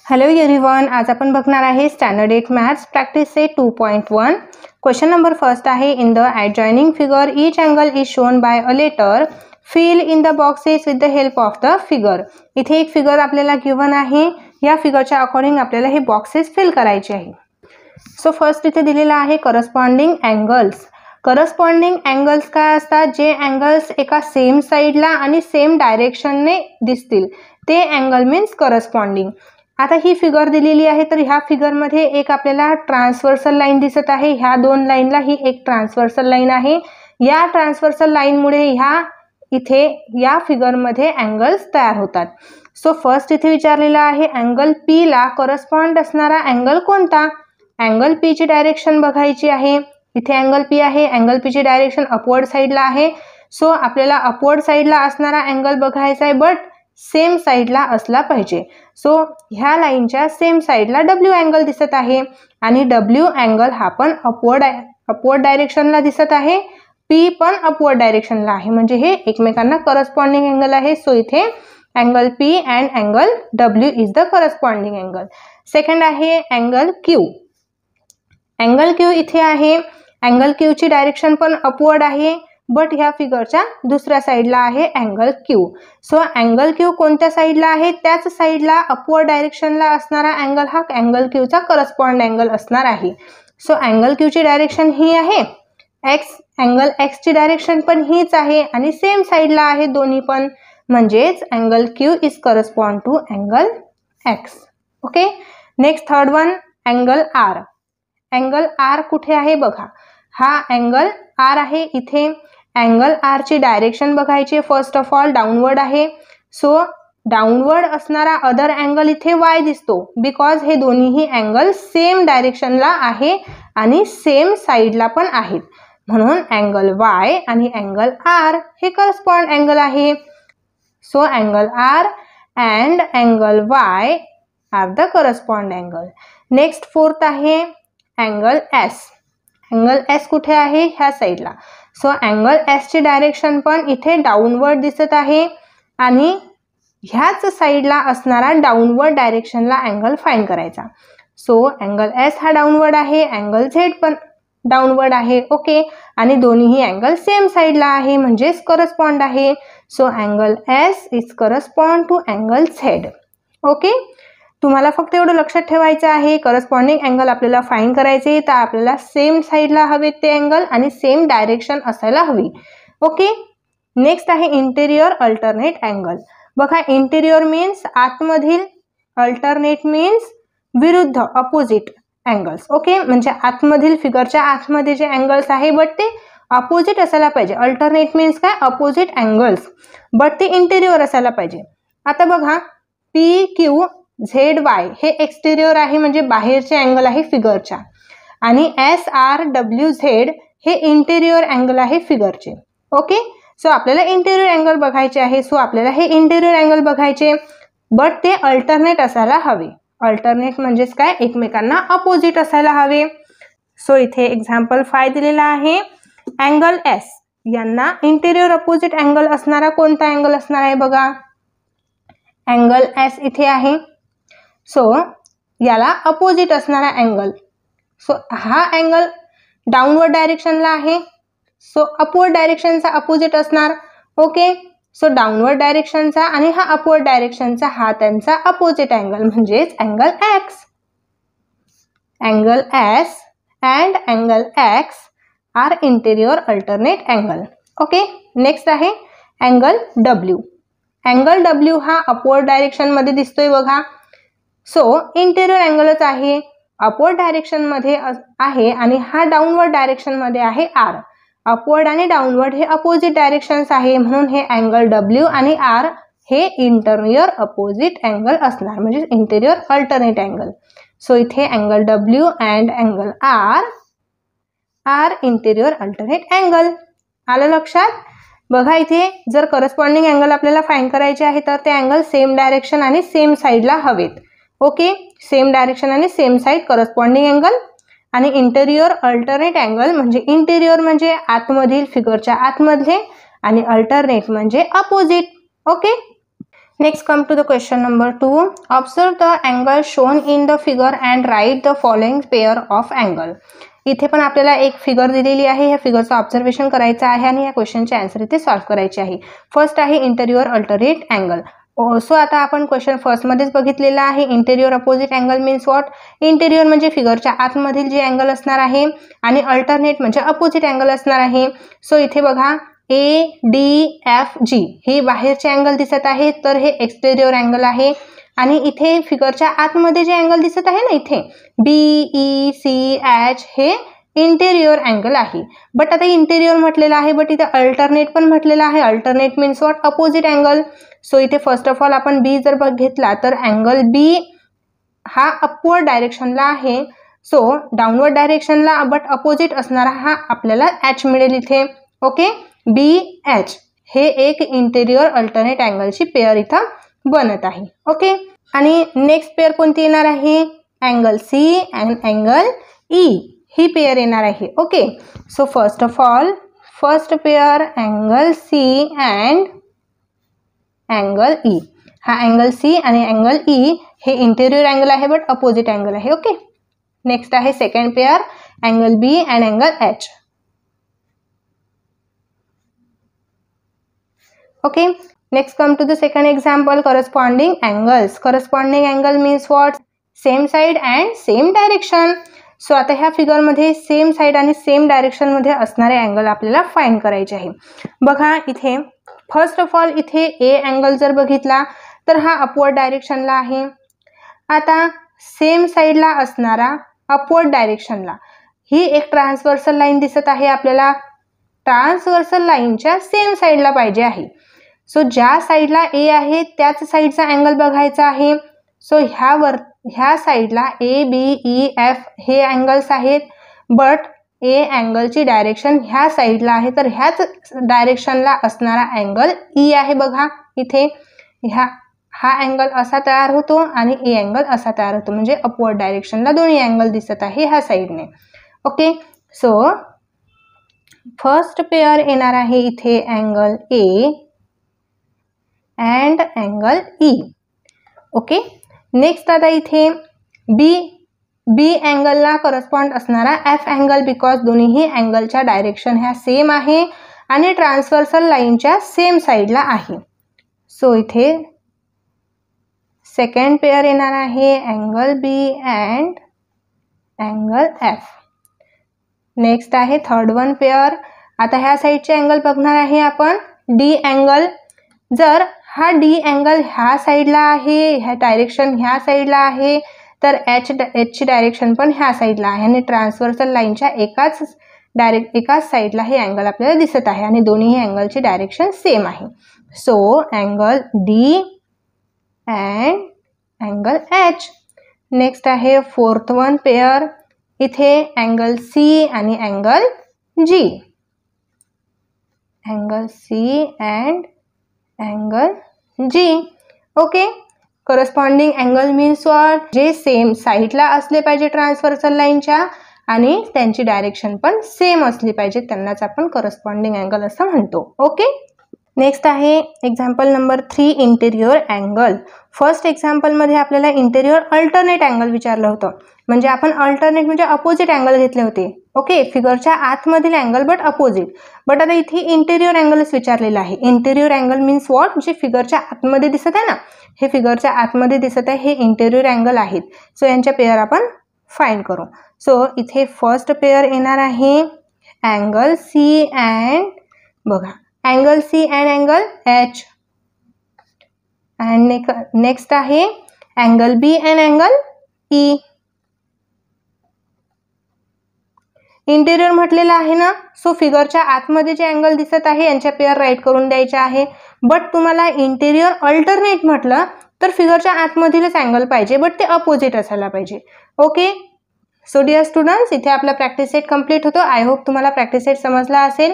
Hello everyone, आज आपण बघणार आहे standard 8 maths practice set 2.1. Question number first आहे, in the adjoining figure each angle is shown by a letter, fill in the boxes with the help of the figure. इथे एक figure आपल्याला given आहे, या फिगरच्या अकॉर्डिंग आपल्याला हे boxes fill करायचे आहे. सो फर्स्ट इथे दिलेला आहे करस्पॉन्डिंग अँगल्स. करस्पॉन्डिंग अँगल्स काय असतात? जे अँगल्स एका सेम साईडला आणि सेम डायरेक्शनने दिसतील ते अँगल मीन्स करस्पॉन्डिंग. आता ही फिगर दिलेली आहे, तर ह्या फिगरमध्ये एक आपल्याला ट्रान्सव्हर्सल लाईन दिसत आहे. ह्या दोन लाईनला ही एक ट्रान्सव्हर्सल लाईन आहे. या ट्रान्सव्हर्सल लाईनमुळे इथे या फिगरमध्ये अँगल्स तयार होतात. सो फर्स्ट इथे विचारलेला आहे, अँगल पी ला करस्पॉन्ड असणारा अँगल कोणता? अँगल पी ची डायरेक्शन बघायची आहे. इथे अँगल पी आहे, अँगल पी ची डायरेक्शन अपवर्ड साईडला आहे. सो आपल्याला अपवर्ड साईडला असणारा अँगल बघायचा आहे, बट सेम साईडला असला पाहिजे. सो ह्या लाईनच्या सेम साईडला डब्ल्यू अँगल दिसत आहे आणि डब्ल्यू अँगल हा पण अपवर्ड डायरेक्शनला दिसत आहे. पी पण अपवर्ड डायरेक्शनला आहे, म्हणजे हे एकमेकांना करस्पॉन्डिंग अँगल आहे. सो इथे angle P and angle W is the corresponding angle. Second आहे अँगल क्यू. अँगल क्यू इथे आहे. अँगल क्यू ची डायरेक्शन पण अपवर्ड आहे, बट ह्या फिगरच्या दुसऱ्या साईडला आहे angle Q. So angle Q कोणत्या साईडला आहे? त्याच साईडला अपवर्ड डायरेक्शनला असणारा अँगल हा अँगल क्यूचा करस्पॉन्ड अँगल असणार आहे. सो अँगल क्यूची डायरेक्शन ही आहे एक्स, अँगल एक्स ची डायरेक्शन पण हीच आहे आणि सेम साईडला आहे दोन्ही पण, म्हणजेच angle Q is correspond to angle X. Okay. Next third one, angle R. Angle R कुठे आहे बघा, हा अँगल आर आहे. इथे अँगल आर ची डायरेक्शन बघायची. फर्स्ट ऑफ ऑल डाऊनवर्ड आहे. सो डाऊनवर्ड असणारा अदर अँगल इथे वाय दिसतो, बिकॉज हे दोन्हीही अँगल सेम डायरेक्शनला आहे आणि सेम साईडला पण आहेत, म्हणून अँगल वाय आणि अँगल आर हे करस्पॉन्ड अँगल आहे. So angle R and angle Y are the correspond angle. Next fourth आहे अँगल एस. अँगल एस कुठे आहे? ह्या साईडला. सो अँगल एस ची डायरेक्शन पण इथे डाऊनवर्ड दिसत आहे आणि ह्याच साईडला असणारा डाऊनवर्ड डायरेक्शनला अँगल फाइंड करायचा. सो अँगल एस हा डाऊनवर्ड आहे, अँगल झेड पण डाऊनवर्ड आहे. ओके. आणि दोन्हीही अँगल सेम साईडला आहे, म्हणजेच करस्पॉन्ड आहे. So angle S is correspond to angle Z. Okay. तुम्हाला फक्त एवढं लक्षात ठेवायचं आहे, करस्पॉन्डिंग अँगल आपल्याला फाइंड करायचे, तर आपल्याला सेम साईडला हवेत ते अँगल आणि सेम डायरेक्शन असायला हवी. ओके. नेक्स्ट आहे इंटेरियर अल्टरनेट अँगल. बघा, इंटेरियर मीन्स आतमधील, अल्टरनेट मीन्स विरुद्ध, अपोजिट अँगल्स. ओके. म्हणजे आतमधील, फिगरच्या आतमध्ये जे अँगल्स आहे बट ते अपोजिट असायला पाहिजे. अल्टरनेट मीन्स काय? अपोजिट अँगल्स, बट ते इंटेरियर असायला पाहिजे. आता बघा, पी क्यू झेड वाय हे एक्सटेरियर आहे, म्हणजे बाहेरचे अँगल आहे फिगरच्या, आणि एस आर डब्ल्यू झेड हे इंटेरियर अँगल आहे फिगरचे. ओके. सो आपल्याला इंटेरियर अँगल बघायचे आहे. सो आपल्याला हे इंटेरियर अँगल बघायचे, बट ते अल्टरनेट असायला हवे. अल्टरनेट म्हणजेच काय? एकमेकांना अपोजिट असायला हवे. सो इथे एक्झाम्पल 5 दिलेला आहे. अँगल एस यांना इंटेरियर अपोजिट अँगल असणारा कोणता अँगल असणार आहे बघा, अँगल एस इथे आहे. सो याला अपोजिट असणारा अँगल, सो हा अँगल डाऊनवर्ड डायरेक्शनला आहे. सो अपवर्ड डायरेक्शनचा अपोजिट असणार. ओके. सो डाऊनवर्ड डायरेक्शनचा आणि हा अपवर्ड डायरेक्शनचा हा त्यांचा अपोजिट अँगल, म्हणजेच angle X. Angle S and angle X are interior alternate angle. Okay. Next आहे अँगल डब्ल्यू. अँगल डब्ल्यू हा अपवर्ड डायरेक्शन मध्ये दिसतोय बघा. सो इंटेरियर अँगलच आहे, अपवर्ड डायरेक्शन मध्ये आहे आणि हा डाऊनवर्ड डायरेक्शन मध्ये आहे आर. अपवर्ड आणि डाऊनवर्ड हे अपोजिट डायरेक्शन्स आहे, म्हणून हे अँगल डब्ल्यू आणि आर हे इंटेरियर अपोजिट अँगल असणार, म्हणजे इंटेरियर अल्टरनेट अँगल. सो इथे angle W and angle R are interior alternate angle. आलं लक्षात? बघा, इथे जर करस्पॉन्डिंग अँगल आपल्याला फाइंड करायचे आहे, तर ते अँगल सेम डायरेक्शन आणि सेम साईडला हवेत. ओके. सेम डायरेक्शन आणि सेम साईड करस्पॉन्डिंग अँगल, आणि इंटेरियर अल्टरनेट अँगल म्हणजे इंटेरियर म्हणजे आतमधील, फिगरच्या आतमधले, आणि अल्टरनेट म्हणजे opposite. Okay. Next come to the question number 2. Observe the angle shown in the figure and write the following pair of angle. इथे पण आपल्याला एक फिगर दिलेली आहे, ह्या फिगरचं ऑब्झर्वेशन करायचं आहे आणि या क्वेश्चनचे आन्सर इथे सॉल्व्ह करायचे आहे. फर्स्ट आहे इंटेरियर अल्टरनेट अँगल. सो आता आपण क्वेश्चन फर्स्टमध्येच बघितलेला आहे. Interior opposite angle means what. Interior म्हणजे फिगरच्या आतमधील जे अँगल असणार आहे आणि अल्टरनेट म्हणजे अपोजिट अँगल असणार आहे. सो इथे बघा ADFG हे बाहेरचे अँगल दिसत आहे, तर हे एक्सटेरियर अँगल आहे. आणि इथे फिगरच्या आतमध्ये जे अँगल दिसत आहे ना इथे BECH हे इंटेरियर अँगल आहे. बट आता इंटेरियर म्हटलेलं आहे, बट इथे अल्टरनेट पण म्हटलेलं आहे. Alternate means what, opposite angle. So इथे फर्स्ट ऑफ ऑल आपण बी जर घेतला तर अँगल बी हा अपवर्ड डायरेक्शनला आहे. सो डाऊनवर्ड डायरेक्शनला बट अपोजिट असणारा हा आपल्याला एच मिळेल इथे. ओके, BH हे एक इंटेरियर अल्टरनेट अँगलची पेअर इथं बनत आहे. ओके, आणि नेक्स्ट पेअर कोणती येणार आहे, angle C and angle E he pair येणार आहे. Okay, so first of all first pair angle C and angle E. हा अँगल C आणि अँगल E हे इंटेरियर अँगल आहे बट अपोजिट अँगल आहे. ओके, नेक्स्ट आहे second pair angle B and angle H. Okay, next come to the second example, corresponding angles. Corresponding angle means what? Same side and same direction. So आता ह्या figure मध्ये same side आणि same direction मध्ये असणारे angle आपल्याला find करायचे आहे. बघा इथे फर्स्ट ऑफ ऑल इथे ए अँगल जर बघितला तर हा अपवर्ड डायरेक्शनला आहे. आता सेम साइडला असणारा अपवर्ड डायरेक्शनला ही एक ट्रान्सव्हर्सल लाईन दिसत आहे आपल्याला. ट्रान्सव्हर्सल लाईनच्या सेम साइडला पाहिजे आहे. सो ज्या साइडला ए आहे त्याच साइडचा अँगल बघायचा आहे. सो ह्या साइडला ABEF हे अँगल्स आहेत, बट ए अँगलची डायरेक्शन ह्या साइडला आहे, तर ह्याच डायरेक्शनला असणारा अँगल E आहे. बघा इथे हा अँगल असा तयार होतो आणि ए अँगल असा तयार होतो, म्हणजे अपवर्ड डायरेक्शनला दोन्ही अँगल दिसत आहे ह्या साइडने. ओके, सो फर्स्ट पेअर येणार आहे इथे angle A and angle E. Okay, next आता इथे बी अँगलला करस्पॉन्ड असणारा F अँगल, बिकॉज दोन्ही अँगलच्या डायरेक्शन ह्या सेम आहे आणि ट्रान्सव्हर्सल लाईनच्या सेम साइडला आहे. सो इथे सेकंड पेअर येणार आहे angle B and angle F. Next आहे थर्ड वन पेअर. आता ह्या साइडचे अँगल बघणार आहे आपण D अँगल. जर हा D अँगल ह्या साइडला आहे, ह्या डायरेक्शन ह्या साइडला आहे, तर H डायरेक्शन पण ह्या साइडला आहे आणि ट्रान्सव्हर्सल लाईनच्या एकाच साइडला हे अँगल आपल्याला दिसत आहे आणि दोन्ही अँगलची डायरेक्शन सेम आहे. So angle D and angle H. Next आहे फोर्थ वन पेअर. इथे अँगल C आणि angle G. Angle C and angle G. Okay, corresponding angle means what, जे सेम साइडला असले पाहिजे ट्रान्सव्हर्सल लाईनच्या आणि त्यांची डायरेक्शन पण सेम असली पाहिजे, त्यांनाच आपण करस्पॉन्डिंग अँगल असं म्हणतो. ओके, नेक्स्ट आहे example number 3 interior angle. First एक्झाम्पलमध्ये आपल्याला इंटेरियर अल्टरनेट अँगल विचारलं होतं, म्हणजे आपण अल्टरनेट म्हणजे अपोजिट अँगल घेतले होते. ओके, फिगरच्या आतमधील अँगल बट अपोजिट. बट आता इथे इंटेरियर अँगलच विचारलेला आहे. इंटेरियर अँगल मीन्स व्हॉट, जे फिगरच्या आतमध्ये दिसत आहे ना, हे फिगरच्या आतमध्ये दिसत आहे, हे इंटेरियर अँगल आहेत. सो यांच्या पेअर आपण फाइंड करू. सो इथे फर्स्ट पेअर येणार आहे अँगल C अँड बघा angle C and angle H. And next आहे angle B and angle E. Interior म्हटलेलं आहे ना, सो फिगरच्या आतमध्ये जे अँगल दिसत आहे यांच्या पेअर राईट करून द्यायचे आहे. बट तुम्हाला इंटेरियर अल्टरनेट म्हटलं तर फिगरच्या आतमधीलच अँगल पाहिजे, बट ते अपोजिट असायला पाहिजे. ओके, सो डिअर स्टुडंट्स, इथे आपला प्रॅक्टिस सेट कंप्लीट होतो. आय होप तुम्हाला प्रॅक्टिस सेट समजला असेल.